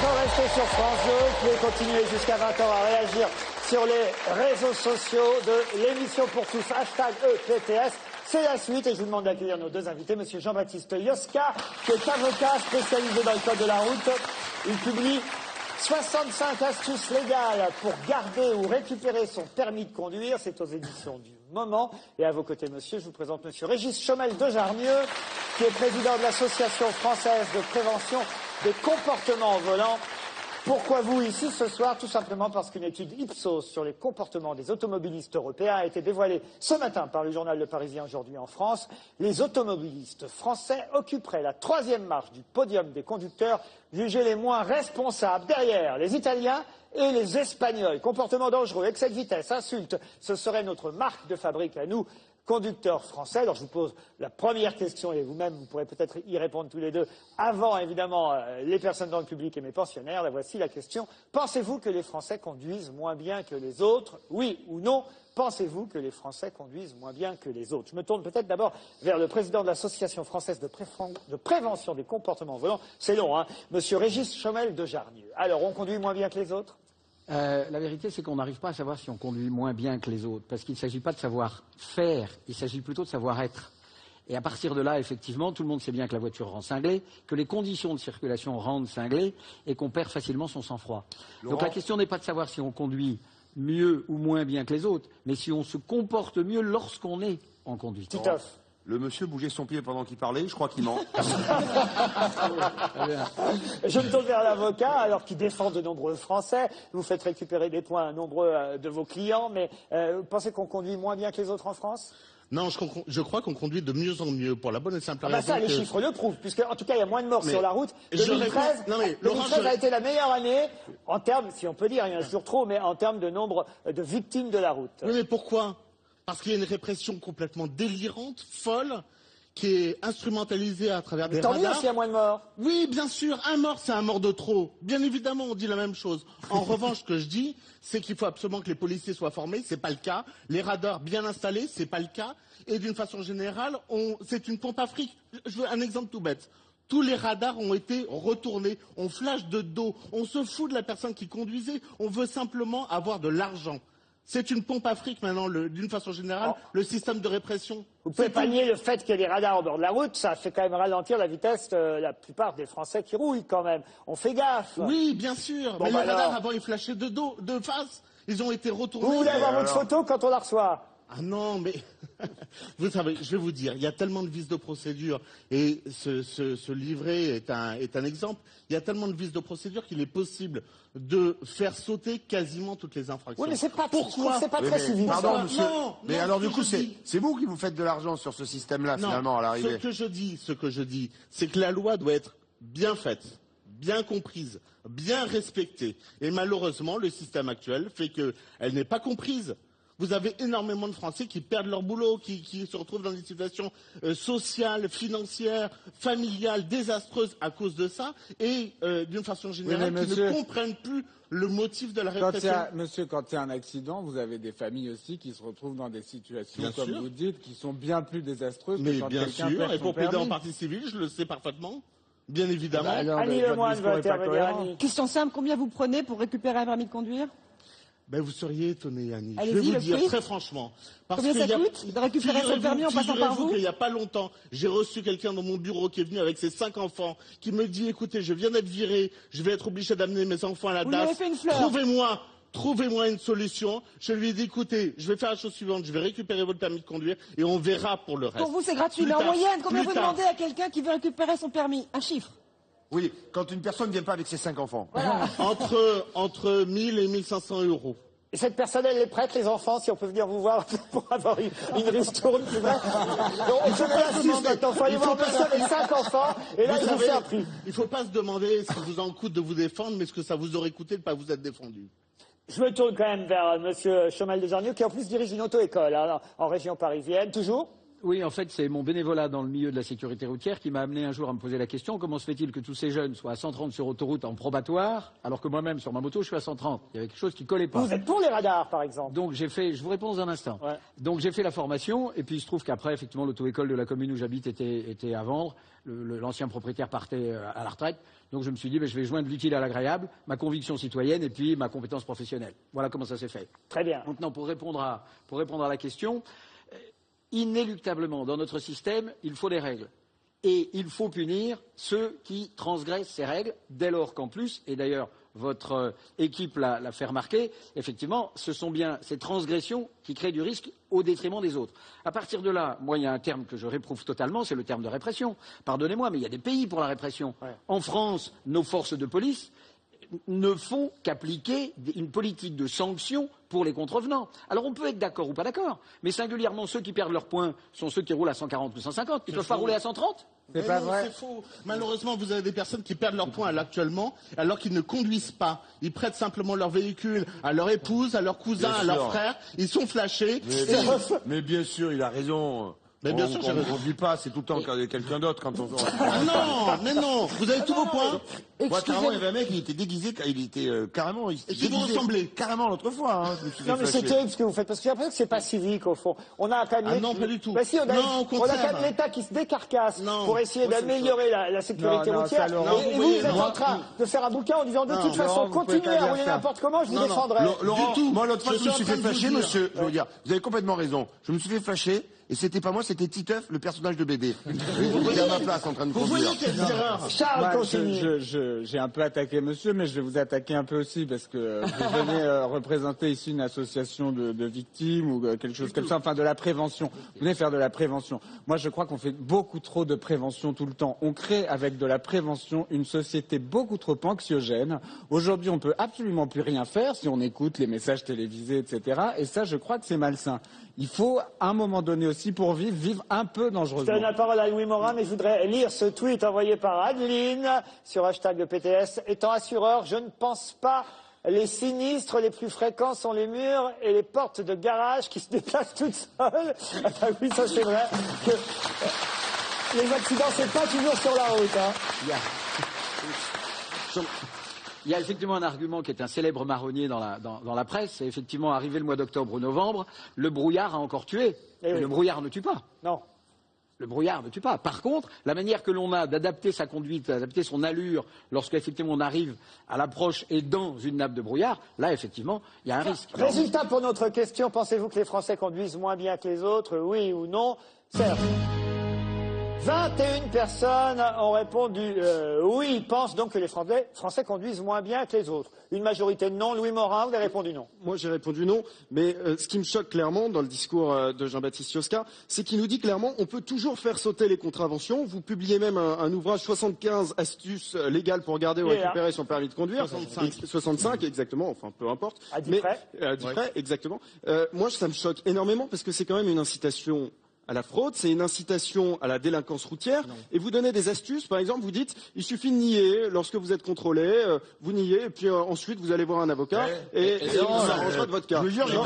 Restez sur France 2, vous pouvez continuer jusqu'à 20h à réagir sur les réseaux sociaux de l'émission pour tous, hashtag EPTS. C'est la suite et je vous demande d'accueillir nos deux invités, monsieur Jean-Baptiste Yoska, qui est avocat spécialisé dans le code de la route. Il publie 65 astuces légales pour garder ou récupérer son permis de conduire. C'est aux éditions du Moment. Et à vos côtés, monsieur, je vous présente monsieur Régis Chomel de Jarnieux, qui est président de l'Association française de prévention des comportements au volant. Pourquoi vous ici ce soir? Tout simplement parce qu'une étude Ipsos sur les comportements des automobilistes européens a été dévoilée ce matin par le journal Le Parisien aujourd'hui en France. Les automobilistes français occuperaient la 3e marche du podium des conducteurs jugés les moins responsables, derrière les Italiens et les Espagnols. Comportement dangereux, excès de vitesse, insultes, ce serait notre marque de fabrique à nous, conducteurs français. Alors je vous pose la première question et vous-même vous pourrez peut-être y répondre tous les deux avant évidemment les personnes dans le public et mes pensionnaires. La voici la question. Pensez-vous que les Français conduisent moins bien que les autres? Oui ou non? Pensez-vous que les Français conduisent moins bien que les autres? Je me tourne peut-être d'abord vers le président de l'Association française de prévention des comportements volants. C'est long, hein, monsieur Régis Chomel de Jarnieux. Alors on conduit moins bien que les autres? La vérité, c'est qu'on n'arrive pas à savoir si on conduit moins bien que les autres, parce qu'il ne s'agit pas de savoir faire, il s'agit plutôt de savoir être. Et à partir de là, effectivement, tout le monde sait bien que la voiture rend cinglé, que les conditions de circulation rendent cinglé, et qu'on perd facilement son sang-froid. Donc la question n'est pas de savoir si on conduit mieux ou moins bien que les autres, mais si on se comporte mieux lorsqu'on est en conduite. Le monsieur bougeait son pied pendant qu'il parlait, je crois qu'il ment. Je me tourne vers l'avocat, alors qu'il défend de nombreux Français. Vous faites récupérer des points à nombreux de vos clients, mais vous pensez qu'on conduit moins bien que les autres en France? Non, je crois qu'on conduit de mieux en mieux, pour la bonne et simple raison. Ça, les chiffres le prouvent, puisque en tout cas, il y a moins de morts sur la route. 2013, 2013 a été la meilleure année, en termes, si on peut dire, il y en a toujours trop, mais en termes de nombre de victimes de la route. Oui, mais pourquoi? Parce qu'il y a une répression complètement délirante, folle, qui est instrumentalisée à travers des radars. Tant mieux s'il y a moins de morts. Oui, bien sûr, un mort, c'est un mort de trop. Bien évidemment, on dit la même chose. En revanche, ce que je dis, c'est qu'il faut absolument que les policiers soient formés, c'est pas le cas. Les radars bien installés, c'est pas le cas. Et d'une façon générale, c'est une pompe à fric. Je veux un exemple tout bête. Tous les radars ont été retournés, on flash de dos, on se fout de la personne qui conduisait, on veut simplement avoir de l'argent. C'est une pompe à fric maintenant, d'une façon générale, le système de répression. Vous pouvez pas nier le fait qu'il y ait des radars au bord de la route, ça fait quand même ralentir la vitesse de la plupart des Français qui roulent quand même. On fait gaffe. Oui, bien sûr, mais les radars avant ils flashaient de dos, de face, ils ont été retournés. Vous voulez avoir votre photo quand on la reçoit? Ah non, mais vous savez, je vais vous dire, il y a tellement de vices de procédure, et ce livret est un exemple, il y a tellement de vices de procédure qu'il est possible de faire sauter quasiment toutes les infractions. Oui, mais c'est pas, pourquoi? C'est pas très civique. Pardon, monsieur. Non, mais alors du coup, c'est vous qui vous faites de l'argent sur ce système-là, finalement, à l'arrivée. Ce que je dis, c'est que la loi doit être bien faite, bien comprise, bien respectée. Et malheureusement, le système actuel fait qu'elle n'est pas comprise. Vous avez énormément de Français qui perdent leur boulot, qui se retrouvent dans des situations sociales, financières, familiales, désastreuses à cause de ça, et d'une façon générale, qui ne comprennent plus le motif de la répression. Monsieur, quand il y a un accident, vous avez des familles aussi qui se retrouvent dans des situations, comme vous dites, qui sont bien plus désastreuses que quand quelqu'un perd son permis. Et pour plaider en partie civile, je le sais parfaitement. Bien évidemment. Annie Lemoine veut intervenir. Question simple, combien vous prenez pour récupérer un permis de conduire? Ben, vous seriez étonné, Annie. Je vais vous dire très franchement. Combien ça coûte de récupérer son permis en passant par vous? Il n'y a pas longtemps, j'ai reçu quelqu'un dans mon bureau qui est venu avec ses 5 enfants, qui me dit, écoutez, je viens d'être viré, je vais être obligé d'amener mes enfants à la DAS. Trouvez-moi une solution. Je lui ai dit, écoutez, je vais faire la chose suivante, je vais récupérer votre permis de conduire et on verra pour le reste. Pour vous, c'est gratuit, mais en moyenne, combien vous demandez à quelqu'un qui veut récupérer son permis? Un chiffre. Oui, quand une personne ne vient pas avec ses 5 enfants. Voilà. Entre 1000 et 1500 euros. Et cette personne, elle les prête, les enfants, si on peut venir vous voir pour avoir une ristourne, c'est vrai. Donc, je me l'assiste maintenant. Il faut aller voir monsieur avec 5 enfants, et là, je vous fais un prix. Il ne faut pas se demander ce qui vous en coûte de vous défendre, mais ce que ça vous aurait coûté de ne pas vous être défendu. Je me tourne quand même vers monsieur Chomel de Jarnieux, qui en plus dirige une auto-école, hein, en région parisienne. Toujours? Oui, en fait, c'est mon bénévolat dans le milieu de la sécurité routière qui m'a amené un jour à me poser la question, comment se fait-il que tous ces jeunes soient à 130 sur autoroute en probatoire, alors que moi-même, sur ma moto, je suis à 130. Il y avait quelque chose qui collait pas. Vous êtes pour les radars, par exemple? Donc j'ai fait, je vous réponds dans un instant. Ouais. Donc j'ai fait la formation, et puis il se trouve qu'après, effectivement, l'auto-école de la commune où j'habite était à vendre. L'ancien propriétaire partait à la retraite. Donc je me suis dit, je vais joindre l'utile à l'agréable, ma conviction citoyenne et puis ma compétence professionnelle. Voilà comment ça s'est fait. Très bien. Maintenant, pour répondre à la question, inéluctablement, dans notre système, il faut des règles. Et il faut punir ceux qui transgressent ces règles, dès lors qu'en plus, et d'ailleurs votre équipe l'a fait remarquer, effectivement, ce sont bien ces transgressions qui créent du risque au détriment des autres. À partir de là, moi, il y a un terme que je réprouve totalement, c'est le terme de répression. Pardonnez-moi, mais il y a des pays pour la répression. Ouais. En France, nos forces de police ne font qu'appliquer une politique de sanctions pour les contrevenants. Alors on peut être d'accord ou pas d'accord, mais singulièrement ceux qui perdent leurs points sont ceux qui roulent à 140 ou 150. Ils ne peuvent pas rouler à 130. C'est pas vrai. C'est faux. Malheureusement, vous avez des personnes qui perdent leurs points actuellement, alors qu'ils ne conduisent pas. Ils prêtent simplement leur véhicule à leur épouse, à leur cousin, à leur frère. Ils sont flashés. Mais bien sûr, il a raison. Mais bien sûr, on ne vit pas, c'est tout le temps quelqu'un d'autre quand on... Non, mais non, vous avez tous vos points. Moi, carrément, il y avait un mec, il était déguisé, il était carrément... Et qui vous ressemblait carrément l'autre fois. Hein, non, mais c'est terrible ce que vous faites, parce que j'ai l'impression que c'est pas civique, au fond. On a quand même... Ah non, pas du tout. Bah, si, on a quand même l'État qui se décarcasse pour essayer d'améliorer la sécurité routière. Et vous êtes en train de faire un bouquin en disant, de toute façon, continuez à rouler n'importe comment, je vous défendrai. Laurent, moi, l'autre fois, je me suis fait fâcher, monsieur. Je veux dire, vous avez complètement raison. Je me suis fait fâcher. Et c'était pas moi, c'était Titeuf, le personnage de BD. Vous voyez à ma place en train de conduire. Vous voyez quelle erreur. Charles, continue. J'ai un peu attaqué monsieur, mais je vais vous attaquer un peu aussi parce que vous venez représenter ici une association de victimes ou quelque chose comme ça, enfin de la prévention. Vous venez faire de la prévention. Moi, je crois qu'on fait beaucoup trop de prévention tout le temps. On crée avec de la prévention une société beaucoup trop anxiogène. Aujourd'hui, on peut absolument plus rien faire si on écoute les messages télévisés, etc. Et ça, je crois que c'est malsain. Il faut, à un moment donné aussi, pour vivre un peu dangereusement. Je donne la parole à Louis Morin, mais je voudrais lire ce tweet envoyé par Adeline sur hashtag PTS. Étant assureur, je ne pense pas. Les sinistres les plus fréquents sont les murs et les portes de garage qui se déplacent toutes seules. Ah oui, ça c'est vrai. Que les accidents, c'est pas toujours sur la route. Hein. Il y a effectivement un argument qui est un célèbre marronnier dans la presse. C'est effectivement arrivé le mois d'octobre ou novembre, le brouillard a encore tué. Et le brouillard ne tue pas. Non. Le brouillard ne tue pas. Par contre, la manière que l'on a d'adapter sa conduite, d'adapter son allure, lorsqu'effectivement on arrive à l'approche et dans une nappe de brouillard, là effectivement, il y a un risque. Résultat pour notre question, pensez-vous que les Français conduisent moins bien que les autres? Oui ou non? Certes. 21 personnes ont répondu oui, ils pensent donc que les Français conduisent moins bien que les autres. Une majorité de non. Louis Morin, vous avez répondu non. Moi, j'ai répondu non, mais ce qui me choque clairement dans le discours de Jean-Baptiste Siosca, c'est qu'il nous dit clairement on peut toujours faire sauter les contraventions. Vous publiez même un ouvrage 75 astuces légales pour garder ou récupérer son permis de conduire. 65 exactement, enfin peu importe. À 10 près. À 10 près, exactement. Moi, ça me choque énormément parce que c'est quand même une incitation à la fraude, c'est une incitation à la délinquance routière. Non. Et vous donnez des astuces, par exemple, vous dites, il suffit de nier lorsque vous êtes contrôlé, vous niez, et puis ensuite vous allez voir un avocat, et il vous arrangera de votre cas. Je jure, j'ai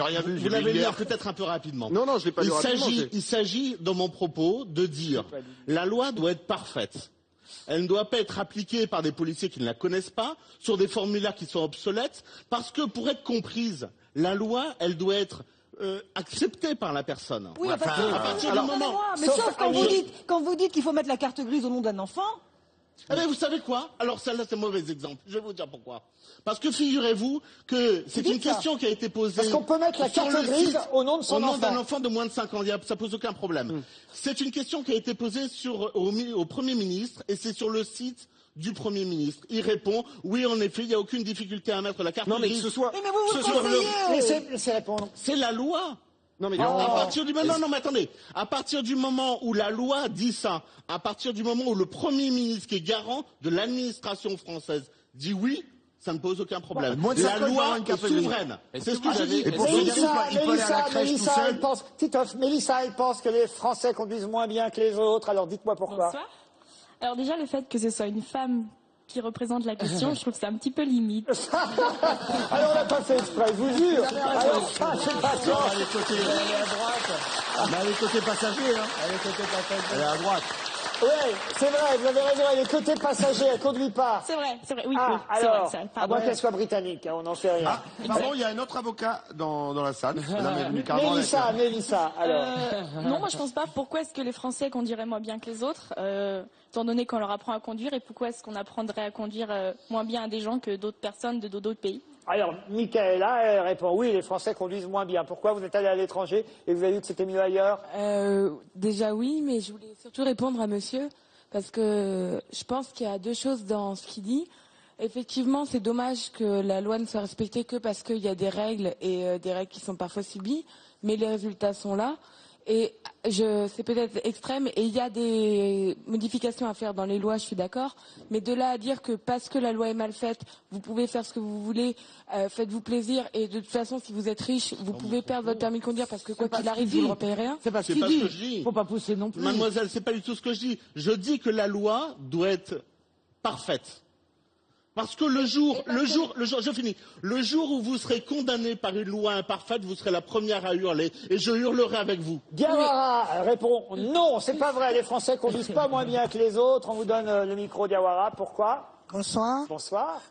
rien vu. Vous l'avez lu peut-être un peu rapidement. Non, je l'ai pas lu rapidement. Il s'agit, dans mon propos, de dire, la loi doit être parfaite. Elle ne doit pas être appliquée par des policiers qui ne la connaissent pas, sur des formulaires qui sont obsolètes, parce que pour être comprise, la loi, elle doit être accepté par la personne. Oui, à partir du moment. Mais sauf quand vous dites qu'il faut mettre la carte grise au nom d'un enfant. Eh bien, vous savez quoi? Alors, celle-là, c'est un mauvais exemple. Je vais vous dire pourquoi. Parce que figurez-vous que c'est une question qui a été posée. Parce qu'on peut mettre la carte grise au nom de son enfant. Au nom d'un enfant de moins de 5 ans. Ça pose aucun problème. C'est une question qui a été posée au Premier ministre, et c'est sur le site du Premier ministre. Il répond, oui, en effet, il n'y a aucune difficulté à mettre la carte grise. Non, mais que ce soit... Mais vous Laissez répondre. C'est la loi. Non, mais à partir du moment, non, mais attendez. À partir du moment où la loi dit ça, à partir du moment où le Premier ministre, qui est garant de l'administration française, dit oui, ça ne pose aucun problème. La loi est souveraine. C'est ce que je dis. Et pour Mélissa, elle pense que les Français conduisent moins bien que les autres. Alors dites-moi pourquoi. Bonsoir. Alors déjà, le fait que ce soit une femme qui représente la question, je trouve que c'est un petit peu limite. Alors on n'a pas fait exprès, je vous jure. Alors ça, c'est pas ça. Elle est côté, elle est à droite. Elle est côté passager, hein. Elle est côté passager. Elle est à droite. Oui, c'est vrai, vous avez raison, elle est côté passager, elle conduit pas. C'est vrai, oui. Ah, oui, c'est alors, vrai, à moins qu'elle soit britannique, hein, on n'en sait rien. Ah, pardon, il y a un autre avocat dans la salle. Madame est venue carrément avec- Mélissa, alors. Non, moi je pense pas. Pourquoi est-ce que les Français conduiraient moins bien que les autres, étant donné qu'on leur apprend à conduire, et pourquoi est-ce qu'on apprendrait à conduire moins bien à des gens que d'autres personnes de d'autres pays? Alors, Michaela, elle répond oui, les Français conduisent moins bien. Pourquoi vous êtes allé à l'étranger et vous avez vu que c'était mieux ailleurs? Déjà oui, mais je voulais surtout répondre à monsieur, parce que je pense qu'il y a deux choses dans ce qu'il dit. Effectivement, c'est dommage que la loi ne soit respectée que parce qu'il y a des règles et des règles qui sont parfois subies, mais les résultats sont là. Et c'est peut-être extrême et il y a des modifications à faire dans les lois, je suis d'accord. Mais de là à dire que parce que la loi est mal faite, vous pouvez faire ce que vous voulez, faites-vous plaisir et de toute façon, si vous êtes riche, vous pouvez perdre votre permis de conduire parce que quoi qu'il arrive, vous ne repayez rien. C'est pas ce C'est qu'il pas ce que dit. je dis. Faut pas pousser non plus. Mademoiselle, c'est pas du tout ce que je dis. Je dis que la loi doit être parfaite. Parce que je finis. Le jour où vous serez condamné par une loi imparfaite, vous serez la première à hurler. Et je hurlerai avec vous. Diawara répond non, c'est pas vrai, les Français conduisent pas moins bien que les autres. On vous donne le micro, Diawara. Pourquoi? Bonsoir. Bonsoir.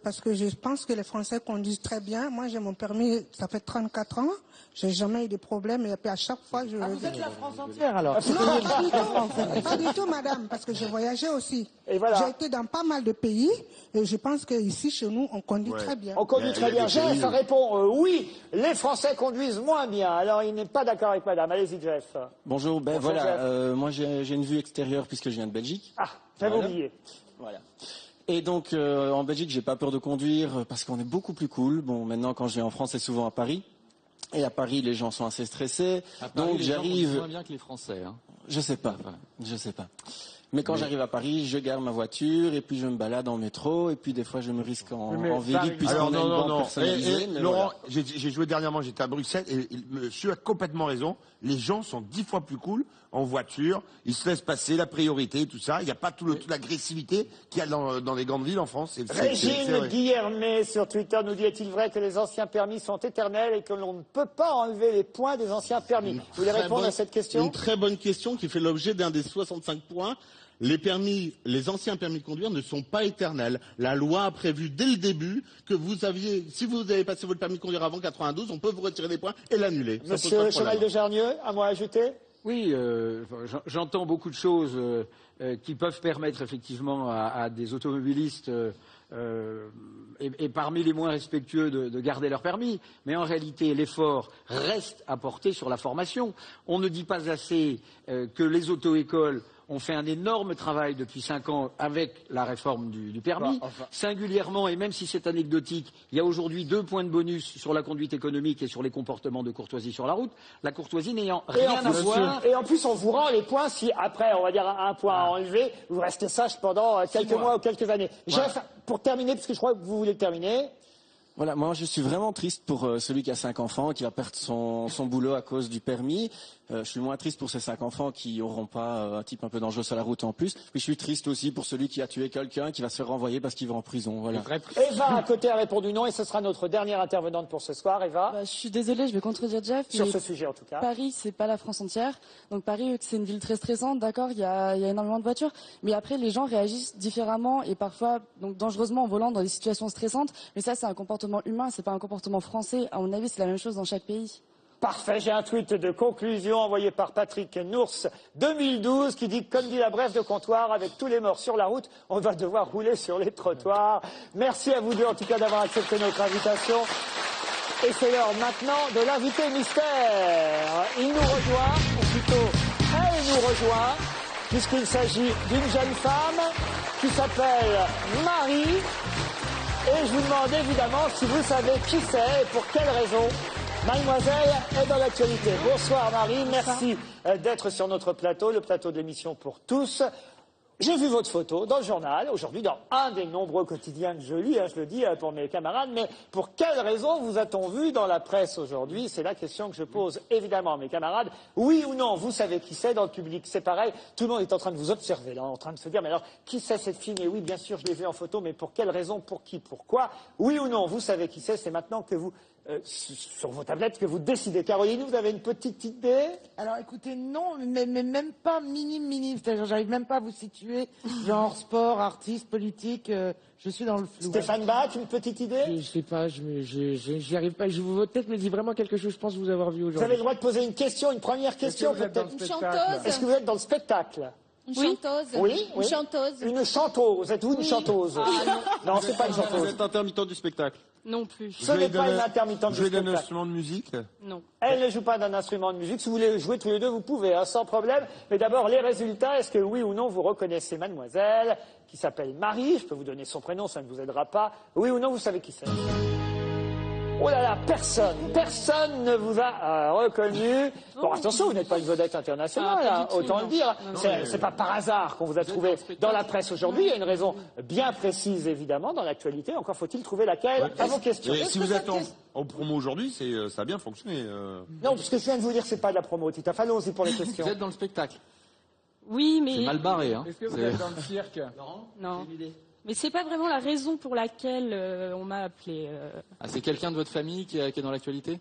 Parce que je pense que les Français conduisent très bien. Moi, j'ai mon permis, ça fait 34 ans. J'ai jamais eu de problème. Et puis à chaque fois, je le Vous dis. êtes la France entière alors. Non, pas du tout, madame, parce que j'ai voyagé aussi. Et voilà. J'ai été dans pas mal de pays. Et je pense qu'ici, chez nous, on conduit très bien. On conduit très bien. Jeff répond oui, les Français conduisent moins bien. Alors il n'est pas d'accord avec madame. Allez-y, Jeff. Bonjour, Bonjour, voilà, Jeff. moi j'ai une vue extérieure puisque je viens de Belgique. Ah, j'avais Voilà. oublié. Voilà. Et donc en Belgique, j'ai pas peur de conduire parce qu'on est beaucoup plus cool. Bon, maintenant quand je vais en France, c'est souvent à Paris. Et à Paris, les gens sont assez stressés. Donc j'arrive. moins bien que les Français. Hein. Je sais pas. Mais quand j'arrive à Paris, je garde ma voiture et puis je me balade en métro et puis des fois je me risque en véhicule puisqu'on a une bande personnalisée. mais Laurent, voilà. j'ai joué dernièrement, j'étais à Bruxelles et monsieur a complètement raison. Les gens sont 10 fois plus cool en voiture. Ils se laissent passer la priorité, tout ça. Il n'y a pas toute l'agressivité qu'il y a dans les grandes villes en France. C'est Régine vrai. Guillermet sur Twitter nous dit est-il vrai que les anciens permis sont éternels et que l'on ne peut pas enlever les points des anciens permis? Vous voulez répondre à cette question? Une très bonne question qui fait l'objet d'un des 65 points. Les anciens permis de conduire ne sont pas éternels. La loi a prévu dès le début que si vous avez passé votre permis de conduire avant 92, on peut vous retirer des points et l'annuler. Monsieur Cheval de Jarnieux, un mot à ajouter? Oui, j'entends beaucoup de choses qui peuvent permettre effectivement à des automobilistes et parmi les moins respectueux de garder leur permis. Mais en réalité, l'effort reste à porter sur la formation. On ne dit pas assez que les auto-écoles ont fait un énorme travail depuis 5 ans avec la réforme du permis. Singulièrement, et même si c'est anecdotique, il y a aujourd'hui 2 points de bonus sur la conduite économique et sur les comportements de courtoisie sur la route. La courtoisie n'ayant rien à voir. Et en plus, on vous rend les points si après, on va dire un point à enlever, vous restez sage pendant quelques mois ou quelques années. Voilà. Jeff, pour terminer, parce que je crois que vous voulez terminer. Voilà, moi je suis vraiment triste pour celui qui a 5 enfants, qui va perdre son boulot à cause du permis. Je suis moins triste pour ces 5 enfants qui n'auront pas un type un peu dangereux sur la route en plus. Puis je suis triste aussi pour celui qui a tué quelqu'un, qui va se faire renvoyer parce qu'il va en prison. Voilà. Eva, à côté, a répondu non et ce sera notre dernière intervenante pour ce soir. Eva, Je suis désolée, je vais contredire Jeff. sur mais ce sujet en tout cas. Paris, c'est pas la France entière. Donc Paris, c'est une ville très stressante, d'accord, il y a énormément de voitures. Mais après, les gens réagissent différemment et parfois donc dangereusement en volant dans des situations stressantes. Mais ça, c'est un comportement humain, c'est pas un comportement français. À mon avis, c'est la même chose dans chaque pays. Parfait, j'ai un tweet de conclusion envoyé par Patrick Nours 2012 qui dit comme dit la brève de comptoir, avec tous les morts sur la route, on va devoir rouler sur les trottoirs. Merci à vous deux en tout cas d'avoir accepté notre invitation. Et c'est l'heure maintenant de l'invité mystère. Il nous rejoint, ou plutôt elle nous rejoint, puisqu'il s'agit d'une jeune femme qui s'appelle Marie. Et je vous demande évidemment si vous savez qui c'est et pour quelle raison Mademoiselle est dans l'actualité. Bonsoir Marie, merci d'être sur notre plateau, le plateau de l'émission Pour tous. J'ai vu votre photo dans le journal, aujourd'hui dans un des nombreux quotidiens que je lis, je le dis pour mes camarades, mais pour quelle raison vous a-t-on vu dans la presse aujourd'hui? C'est la question que je pose évidemment à mes camarades. Oui ou non, vous savez qui c'est dans le public? C'est pareil, tout le monde est en train de vous observer, là, en train de se dire, mais alors, qui c'est cette fille? Mais oui, bien sûr, je l'ai vue en photo, mais pour quelle raison? Pour qui? Pourquoi? Oui ou non, vous savez qui c'est maintenant que vous, sur vos tablettes, que vous décidez. Caroline, vous avez une petite idée? Alors écoutez, non, mais même pas minime. C'est-à-dire, j'arrive même pas à vous situer, genre sport, artiste, politique, je suis dans le flou. Stéphane Bach, une petite idée? Je sais pas, j'y arrive pas. Votre tête me dit vraiment quelque chose, je pense vous avoir vu aujourd'hui. Vous avez le droit de poser une question, une première question peut-être. Une chanteuse? Est-ce que vous êtes dans le spectacle? Une chanteuse? Oui. Une chanteuse? Une chanteuse. Êtes-vous une chanteuse? Non, c'est pas une chanteuse. Vous êtes intermittent du spectacle. Non plus. Ce n'est pas une intermittente Vous du jouez d'un spectacle. instrument de musique? Non. Elle ne joue pas d'un instrument de musique. Si vous voulez jouer tous les deux, vous pouvez, sans problème. Mais d'abord, les résultats. Est-ce que oui ou non, vous reconnaissez mademoiselle, qui s'appelle Marie? Je peux vous donner son prénom, ça ne vous aidera pas. Oui ou non, vous savez qui c'est? Oh là là, personne ne vous a reconnu. Bon, attention, vous n'êtes pas une vedette internationale, pas du tout, autant non. le dire. Non, C'est pas par hasard qu'on vous a trouvé dans la presse aujourd'hui. Il y a une raison bien précise, évidemment, dans l'actualité. Encore faut-il trouver laquelle à vos questions. Et si vous êtes en promo aujourd'hui, ça a bien fonctionné. Non, parce que je viens de vous dire, c'est pas de la promo, Titoff. Allons-y pour les questions. Vous êtes dans le spectacle. Oui, mais... C'est mal barré, hein. Est-ce que vous êtes dans le cirque? Non. Mais c'est pas vraiment la raison pour laquelle on m'a appelé. Ah, c'est quelqu'un de votre famille qui est dans l'actualité?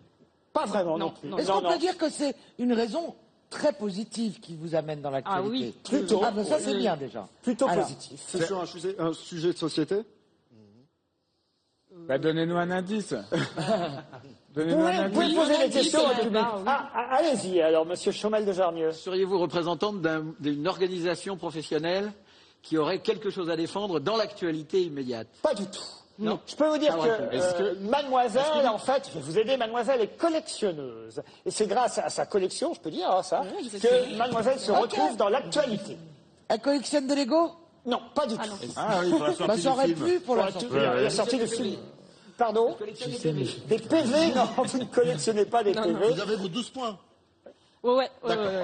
Pas vraiment non plus. Est-ce qu'on peut dire que c'est une raison très positive qui vous amène dans l'actualité? Ah oui. Plutôt. Ah ben ça c'est bien déjà. Plutôt Alors, positif. C'est sur un sujet de société? Bah, donnez-nous un indice. Vous pouvez poser des questions au public. Allez-y, alors, monsieur Chaumel de Jarnieux. Seriez-vous représentante d'une organisation professionnelle qui aurait quelque chose à défendre dans l'actualité immédiate? Pas du tout. Non. Je peux vous dire Est-ce que mademoiselle, en fait, je vais vous aider, mademoiselle est collectionneuse. Et c'est grâce à sa collection, je peux dire ça, que mademoiselle se retrouve dans l'actualité. Elle collectionne de Lego? Non, pas du tout. Ah oui, pour la sortie Ça aurait du film. pu pour la sortie. La sortie du film. Pardon? Des PV? Non, vous ne collectionnez pas des PV. Vous avez vos 12 points. Ouais.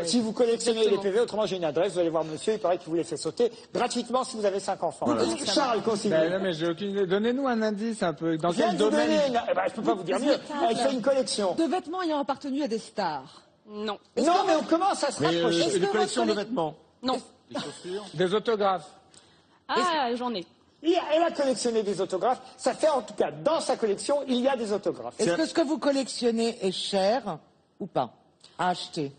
Si vous collectionnez les PV, autrement j'ai une adresse, vous allez voir monsieur, il paraît qu'il vous les fait sauter gratuitement si vous avez 5 enfants. Charles, consigne. Non, mais j'ai aucune idée. Donnez-nous un indice un peu. Dans quel domaine? Je peux pas vous dire mieux. Elle fait une collection. De vêtements ayant appartenu à des stars. Non. Non, mais on commence à se rapprocher. Une collection de vêtements. Non. Des chaussures? Des autographes? Ah, j'en ai. Elle a collectionné des autographes. Ça fait en tout cas, dans sa collection, il y a des autographes. Est-ce que ce que vous collectionnez est cher ou pas à acheter?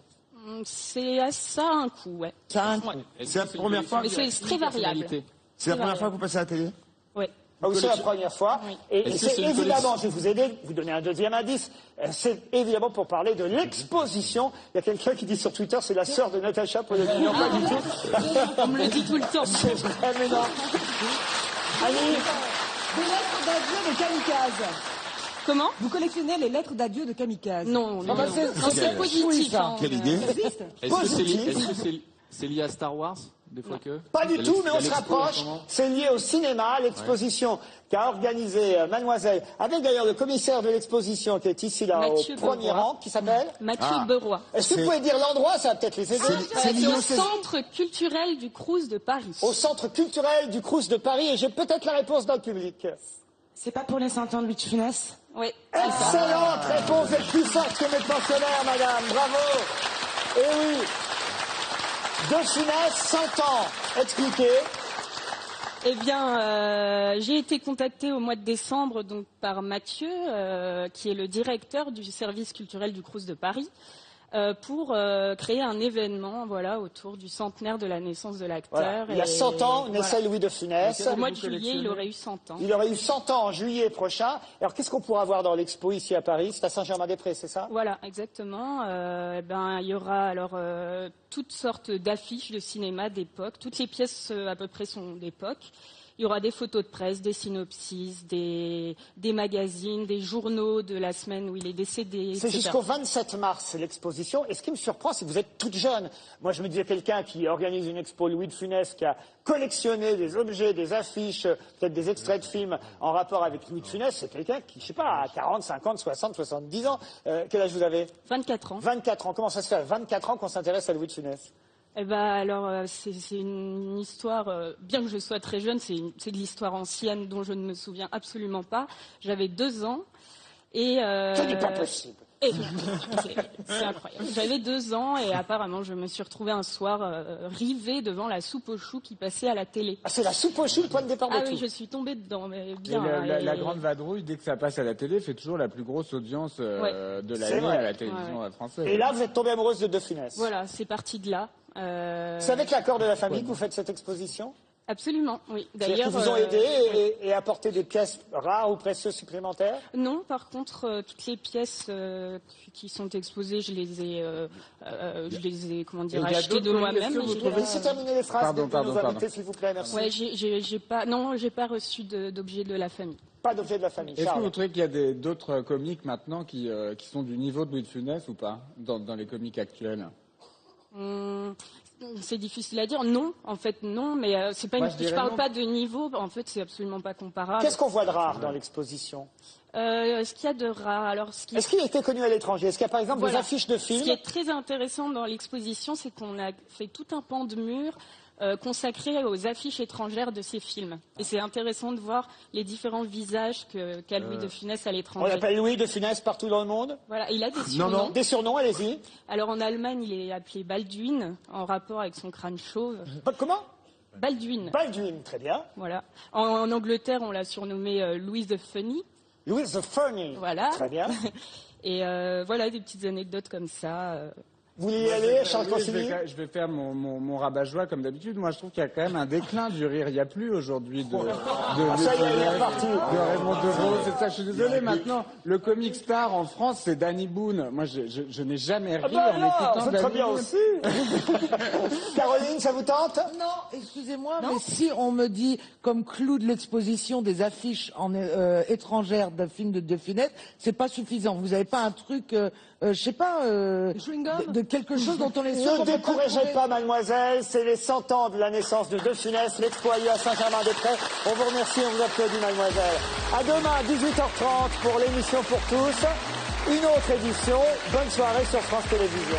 C'est à ça un coût, ouais. Ça a un coût. C'est la première fois. Mais c'est très variable. C'est la première fois que vous passez à la télé? Oui. Ah oui, c'est la première fois. Oui. Et c'est évidemment, je vais vous aider, vous donner un deuxième indice, c'est évidemment pour parler de l'exposition. Il y a quelqu'un qui dit sur Twitter, c'est la sœur de Natacha Polony. Non, pas du tout. On me le dit tout le temps. C'est vrai, mais non. Annie, Des lettres d'adieu de kamikaze. Comment? Vous collectionnez les lettres d'adieu de kamikaze. Non, non, bah, c'est positif. Hein. Quelle idée? Ça existe. Est-ce que c'est lié à Star Wars? Des fois que... pas du Il y a tout, mais on il y se a l'expo en rapproche. ce moment. C'est lié au cinéma, l'exposition qu'a organisée Mademoiselle, avec d'ailleurs le commissaire de l'exposition qui est ici là Mathieu au premier Beroy. rang, qui s'appelle Mathieu Beroy. Est-ce que vous pouvez dire l'endroit? Ça va peut-être les aider. C'est au centre culturel du Crous de Paris. Au centre culturel du Crous de Paris, et j'ai peut-être la réponse dans le public. C'est pas pour les 100 ans de Louis de Funès? Oui. Excellente réponse, vous êtes plus forte que mes pensionnaires, madame, bravo. Et oui, de Funès, 100 ans, expliquez. Eh bien, j'ai été contactée au mois de décembre donc, par Mathieu, qui est le directeur du service culturel du Crous de Paris, pour créer un événement voilà, autour du centenaire de la naissance de l'acteur. Voilà. Il y a 100 ans, naissait Louis de Funès. Au mois de juillet, il aurait eu 100 ans. Il aurait eu 100 ans en juillet prochain. Alors, qu'est-ce qu'on pourra voir dans l'expo ici à Paris? C'est à Saint-Germain-des-Prés, c'est ça? Voilà, exactement. Il y aura alors toutes sortes d'affiches de cinéma d'époque. Toutes les pièces à peu près sont d'époque. Il y aura des photos de presse, des synopsis, des magazines, des journaux de la semaine où il est décédé. C'est jusqu'au 27 mars l'exposition. Et ce qui me surprend, c'est que vous êtes toute jeune. Moi, je me disais quelqu'un qui organise une expo Louis de Funès, qui a collectionné des objets, des affiches, peut-être des extraits de films en rapport avec Louis de Funès. C'est quelqu'un qui, je sais pas, a 40, 50, 60, 70 ans. Quel âge vous avez? 24 ans. 24 ans. Comment ça se fait à 24 ans qu'on s'intéresse à Louis de Funès? Eh ben alors c'est une histoire, bien que je sois très jeune, c'est de l'histoire ancienne dont je ne me souviens absolument pas. J'avais 2 ans et Ce n'est pas possible. C'est incroyable. J'avais 2 ans et apparemment je me suis retrouvée un soir rivée devant la soupe aux choux qui passait à la télé. Ah, c'est la soupe aux choux le point de départ de tout. Ah oui, je suis tombée dedans, mais bien. La Grande Vadrouille, dès que ça passe à la télé, fait toujours la plus grosse audience de l'année à la télévision française. Et là, vous êtes tombée amoureuse de De Funès. Voilà, c'est parti de là. C'est avec l'accord de la famille que vous faites cette exposition? Absolument, oui. D'ailleurs, ils vous ont aidé et apporté des pièces rares ou précieuses supplémentaires? Non, par contre, toutes les pièces qui sont exposées, je les ai comment dire, achetées de moi-même. Laissez terminer les phrases de nos invités, s'il vous plaît, merci. Ouais, j'ai pas reçu d'objet de la famille. Pas d'objet de la famille. Est-ce que vous trouvez qu'il y a d'autres comiques maintenant qui sont du niveau de Louis de Funès ou pas, dans les comiques actuels? C'est difficile à dire. Non, en fait, non, mais c'est pas je parle pas de niveau. En fait, c'est absolument pas comparable. Qu'est-ce qu'on voit de rare dans l'exposition? Ce qu'il y a de rare, alors est-ce qu'il a été connu à l'étranger? Est-ce qu'il y a par exemple des affiches de films? Ce qui est très intéressant dans l'exposition, c'est qu'on a fait tout un pan de mur consacré aux affiches étrangères de ces films. Et c'est intéressant de voir les différents visages qu'a Louis de Funès à l'étranger. On l'appelle Louis de Funès partout dans le monde? Voilà, il a des surnoms. Non, des surnoms, allez-y. Alors en Allemagne, il est appelé Balduin, en rapport avec son crâne chauve. Comment? Balduin. Balduin, très bien. Voilà. En Angleterre, on l'a surnommé Louise the Funny. Louise the Funny. Voilà. Très bien. Et voilà, des petites anecdotes comme ça. Vous voulez y aller, Charles Consigny? Je vais faire mon rabat-joie comme d'habitude. Moi, je trouve qu'il y a quand même un déclin du rire. Il n'y a plus aujourd'hui de Raymond Devos. C'est ça, je suis désolé. Maintenant, le comic star en France, c'est Danny Boone. Moi, je n'ai jamais ri en écoutant Danny Boone. Aussi. Caroline, ça vous tente? Non, excusez-moi, mais si on me dit, comme clou de l'exposition, des affiches étrangères d'un film de De Funès, c'est pas suffisant. Vous n'avez pas un truc, je sais pas, de quelque chose dont on est sûr. Ne découragez pas, mademoiselle, c'est les 100 ans de la naissance de Funès, l'expo a lieu à Saint-Germain-des-Prés. On vous remercie, on vous applaudit, mademoiselle. À demain, 18h30 pour l'émission Pour tous. Une autre édition. Bonne soirée sur France Télévisions.